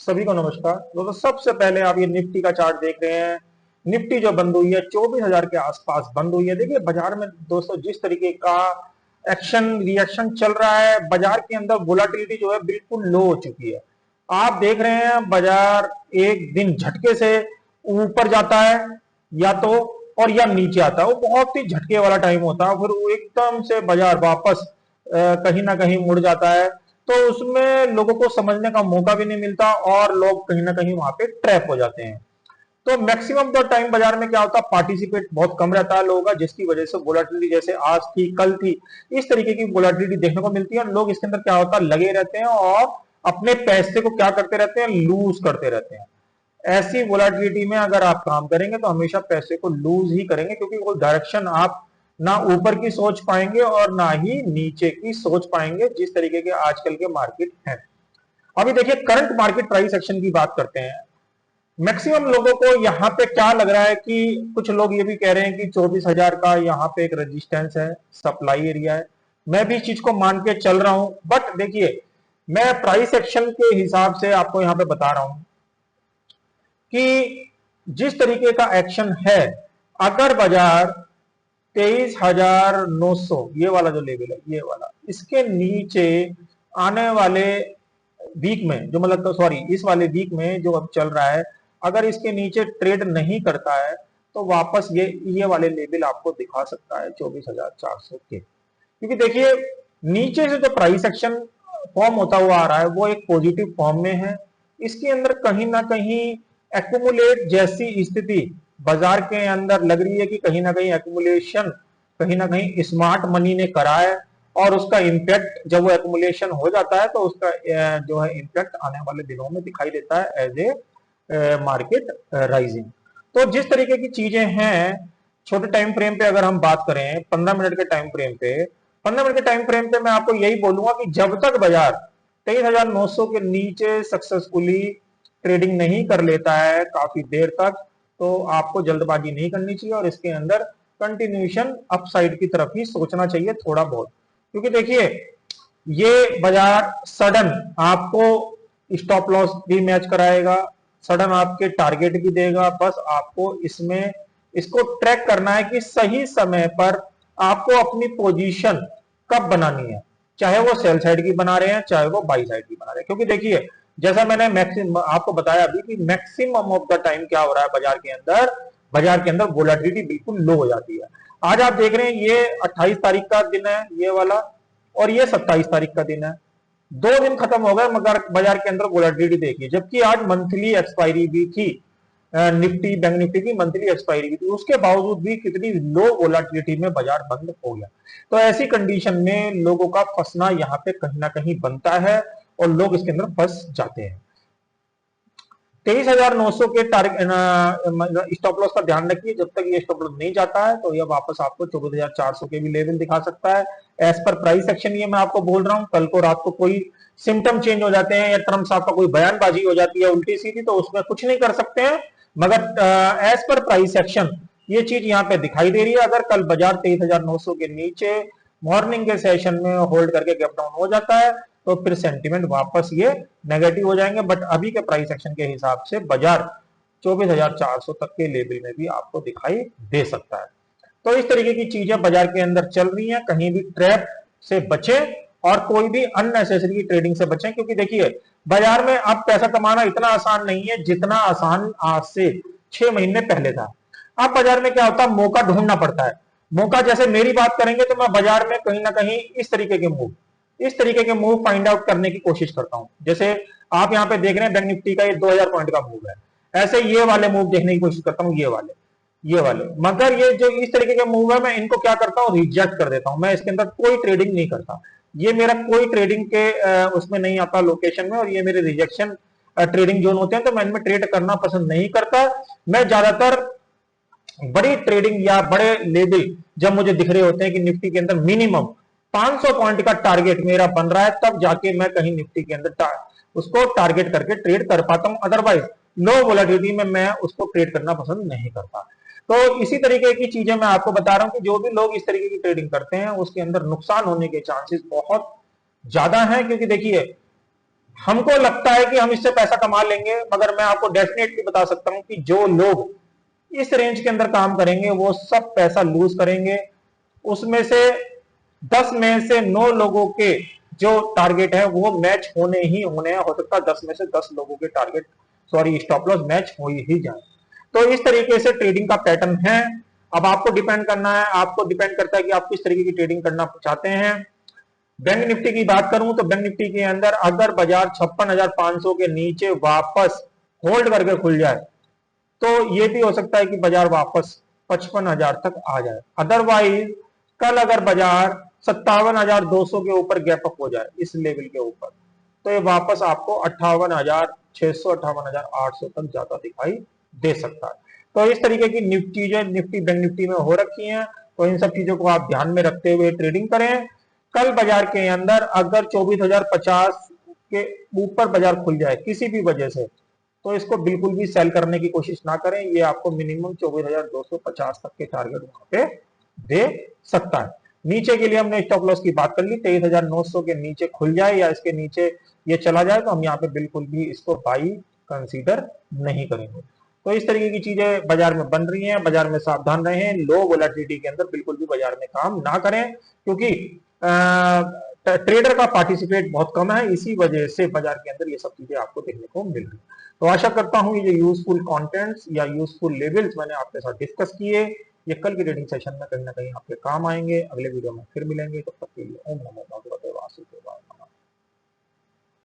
सभी को नमस्कार दोस्तों। सबसे पहले आप ये निफ्टी का चार्ट देख रहे हैं। निफ्टी जो बंद हुई है 24,000 के आसपास बंद हुई है। देखिए बाजार में दोस्तों जिस तरीके का एक्शन रिएक्शन चल रहा है, बाजार के अंदर वोलाटिलिटी जो है बिल्कुल लो हो चुकी है। आप देख रहे हैं बाजार एक दिन झटके से ऊपर जाता है या तो और या नीचे आता है। वो बहुत ही झटके वाला टाइम होता है, फिर वो एकदम से बाजार वापस कहीं ना कहीं मुड़ जाता है। तो उसमें लोगों को समझने का मौका भी नहीं मिलता और लोग कहीं ना कहीं वहां पे ट्रैप हो जाते हैं। तो मैक्सिमम तो टाइम बाजार में क्या होता है, पार्टिसिपेट बहुत कम रहता है लोगों का, जिसकी वजह से वोलाटिलिटी जैसे आज थी कल थी इस तरीके की वोलाटिलिटी देखने को मिलती है। और लोग इसके अंदर क्या होता है लगे रहते हैं और अपने पैसे को क्या करते रहते हैं, लूज करते रहते हैं। ऐसी वोलाटिलिटी में अगर आप काम करेंगे तो हमेशा पैसे को लूज ही करेंगे, क्योंकि वो डायरेक्शन आप ना ऊपर की सोच पाएंगे और ना ही नीचे की सोच पाएंगे, जिस तरीके के आजकल के मार्केट हैं। अभी देखिए करंट मार्केट प्राइस एक्शन की बात करते हैं। मैक्सिमम लोगों को यहाँ पे क्या लग रहा है कि कुछ लोग ये भी कह रहे हैं कि 24,000 का यहाँ पे एक रेजिस्टेंस है, सप्लाई एरिया है। मैं भी इस चीज को मान के चल रहा हूं, बट देखिए मैं प्राइस एक्शन के हिसाब से आपको यहाँ पे बता रहा हूं कि जिस तरीके का एक्शन है, अगर बाजार 23,900 ये वाला जो लेवल है ये वाला, इसके नीचे आने वाले वीक में जो मतलब सॉरी इस वाले वीक में जो अब चल रहा है, अगर इसके नीचे ट्रेड नहीं करता है तो वापस ये वाले लेवल आपको दिखा सकता है 24,400 के। क्योंकि देखिए नीचे से जो प्राइस एक्शन फॉर्म होता हुआ आ रहा है वो एक पॉजिटिव फॉर्म में है। इसके अंदर कहीं ना कहीं एक्यूमुलेट जैसी स्थिति बाजार के अंदर लग रही है कि कहीं ना कहीं एक्यूमुलेशन कहीं ना कहीं स्मार्ट मनी ने करा है, और उसका इंपैक्ट जब वो एक्यूमुलेशन हो जाता है तो उसका जो है इंपैक्ट आने वाले दिनों में दिखाई देता है एज ए मार्केट राइजिंग। तो जिस तरीके की चीजें हैं, छोटे टाइम फ्रेम पे अगर हम बात करें 15 मिनट के टाइम फ्रेम पे, 15 मिनट के टाइम फ्रेम पे मैं आपको यही बोलूंगा कि जब तक बाजार 23,900 के नीचे सक्सेसफुली ट्रेडिंग नहीं कर लेता है काफी देर तक, तो आपको जल्दबाजी नहीं करनी चाहिए और इसके अंदर कंटिन्यूएशन अपसाइड की तरफ ही सोचना चाहिए थोड़ा बहुत। क्योंकि देखिए ये बाजार सडन आपको स्टॉप लॉस भी मैच कराएगा, सडन आपके टारगेट भी देगा। बस आपको इसमें इसको ट्रैक करना है कि सही समय पर आपको अपनी पोजीशन कब बनानी है, चाहे वो सेल साइड की बना रहे हैं चाहे वो बाई साइड की बना रहे हैं। क्योंकि देखिए जैसा मैंने मैक्सिमम आपको बताया अभी कि मैक्सिमम ऑफ द टाइम क्या हो रहा है बाजार के अंदर वोलेटिलिटी बिल्कुल लो हो जाती है। आज आप देख रहे हैं ये 28 तारीख का दिन है ये वाला, और ये 27 तारीख का दिन है। 2 दिन खत्म हो गए मगर बाजार के अंदर वोलेटिलिटी देखिए, जबकि आज मंथली एक्सपायरी भी थी निफ्टी बैंक निफ्टी की मंथली एक्सपायरी भी थी, उसके बावजूद भी कितनी लो वोलेटिलिटी में बाजार बंद हो गया। तो ऐसी कंडीशन में लोगों का फंसना यहाँ पे कहीं ना कहीं बनता है और लोग इसके अंदर फंस जाते हैं। 23,900 के टारगेट स्टॉप लॉस का ध्यान रखिए, जब तक ये स्टॉप लॉस नहीं जाता है तो ये वापस आपको 24,400 के भी लेवल दिखा सकता है एज पर प्राइस एक्शन। ये मैं आपको बोल रहा हूं, कल को रात को कोई सिम्टम चेंज हो जाते हैं या ट्रम्प साहब का कोई बयानबाजी हो जाती है उल्टी सीधी, तो उसमें कुछ नहीं कर सकते हैं। मगर एज पर प्राइस एक्शन ये चीज यहाँ पे दिखाई दे रही है। अगर कल बाजार 23,900 के नीचे मॉर्निंग के सेशन में होल्ड करके गैप डाउन हो जाता है तो फिर सेंटीमेंट वापस ये नेगेटिव हो जाएंगे। बट अभी के प्राइस एक्शन के हिसाब से बाजार 24,400 तक के लेवल में भी आपको दिखाई दे सकता है। तो इस तरीके की चीजें बाजार के अंदर चल रही हैं, कहीं भी ट्रैप से बचें और कोई भी अननेसेसरी ट्रेडिंग से बचें। क्योंकि देखिए बाजार में अब पैसा कमाना इतना आसान नहीं है जितना आसान आज से 6 महीने पहले था। अब बाजार में क्या होता है, मौका ढूंढना पड़ता है। मौका जैसे मेरी बात करेंगे तो मैं बाजार में कहीं ना कहीं इस तरीके के मूव फाइंड आउट करने की कोशिश करता हूं। जैसे आप यहां पे देख रहे हैं बैंक निफ्टी का ये 2000 पॉइंट का मूव है, ऐसे ये वाले मूव देखने की कोशिश करता हूं, ये वाले। मगर ये जो इस तरीके के मूव है मैं इनको क्या करता हूं, रिजेक्ट कर देता हूं। मैं इसके अंदर कोई ट्रेडिंग नहीं करता, ये मेरा कोई ट्रेडिंग के उसमें नहीं आता लोकेशन में, और ये मेरे रिजेक्शन ट्रेडिंग जोन होते हैं, तो मैं इनमें ट्रेड करना पसंद नहीं करता। मैं ज्यादातर बड़ी ट्रेडिंग या बड़े लेवल जब मुझे दिख रहे होते हैं कि निफ्टी के अंदर मिनिमम 500 पॉइंट का टारगेट मेरा बन रहा है, तब जाके मैं कहीं निफ्टी के अंदर उसको टारगेट करके ट्रेड कर पाता हूं। अदरवाइज लो वोलेटिलिटी में मैं उसको ट्रेड करना पसंद नहीं करता। तो इसी तरीके की चीजें मैं आपको बता रहा हूं कि जो भी लोग इस तरीके की ट्रेडिंग करते हैं उसके अंदर नुकसान होने के चांसेस बहुत ज्यादा हैं। क्योंकि देखिए हमको लगता है कि हम इससे पैसा कमा लेंगे, मगर मैं आपको डेफिनेटली बता सकता हूं कि जो लोग इस रेंज के अंदर काम करेंगे वो सब पैसा लूज करेंगे। उसमें से 10 में से 9 लोगों के जो टारगेट है वो मैच होने ही होने हैं। हो सकता है 10 में से 10 लोगों के target sorry stop loss match हो ही जाए। तो इस तरीके से ट्रेडिंग का पैटर्न है। अब आपको डिपेंड करना है, आपको डिपेंड करता है कि आप किस तरीके की ट्रेडिंग करना चाहते हैं। बैंक निफ्टी की बात करूं तो बैंक निफ्टी के अंदर अगर बाजार 56,500 के नीचे वापस होल्ड करके खुल जाए तो ये भी हो सकता है कि बाजार वापस 55,000 तक आ जाए। अदरवाइज कल अगर बाजार 57,200 के ऊपर गैप अप हो जाए इस लेवल के ऊपर, तो ये वापस आपको 58,600 58,800 तक जाता दिखाई दे सकता है। तो इस तरीके की निफ्टी जो निफ्टी बैंक निफ्टी में हो रखी है, तो इन सब चीजों को आप ध्यान में रखते हुए ट्रेडिंग करें। कल बाजार के अंदर अगर 24,050 के ऊपर बाजार खुल जाए किसी भी वजह से, तो इसको बिल्कुल भी सेल करने की कोशिश ना करें। ये आपको मिनिमम 24,250 तक के टारगेट वहां पे दे सकता है। नीचे के लिए हमने स्टॉप लॉस की बात कर ली, 23,900 के नीचे खुल जाए या इसके नीचे ये चला जाए तो हम यहाँ पे बिल्कुल भी इसको बाई कंसीडर नहीं करेंगे। तो इस तरीके की चीजें बाजार में बन रही हैं, बाजार में सावधान रहें। लो वोलेटिलिटी के अंदर बिल्कुल भी बाजार में काम ना करें, क्योंकि ट्रेडर का पार्टिसिपेट बहुत कम है, इसी वजह से बाजार के अंदर ये सब चीजें आपको देखने को मिल रही है। तो आशा करता हूं ये यूजफुल कंटेंट्स या यूजफुल लेवल्स मैंने आपके साथ डिस्कस किए, ये कल की ट्रेडिंग सेशन में कहीं ना कहीं आपके काम आएंगे। अगले वीडियो में फिर मिलेंगे, तब तक के लिए ओम नमो भगवते वासुदेवाय।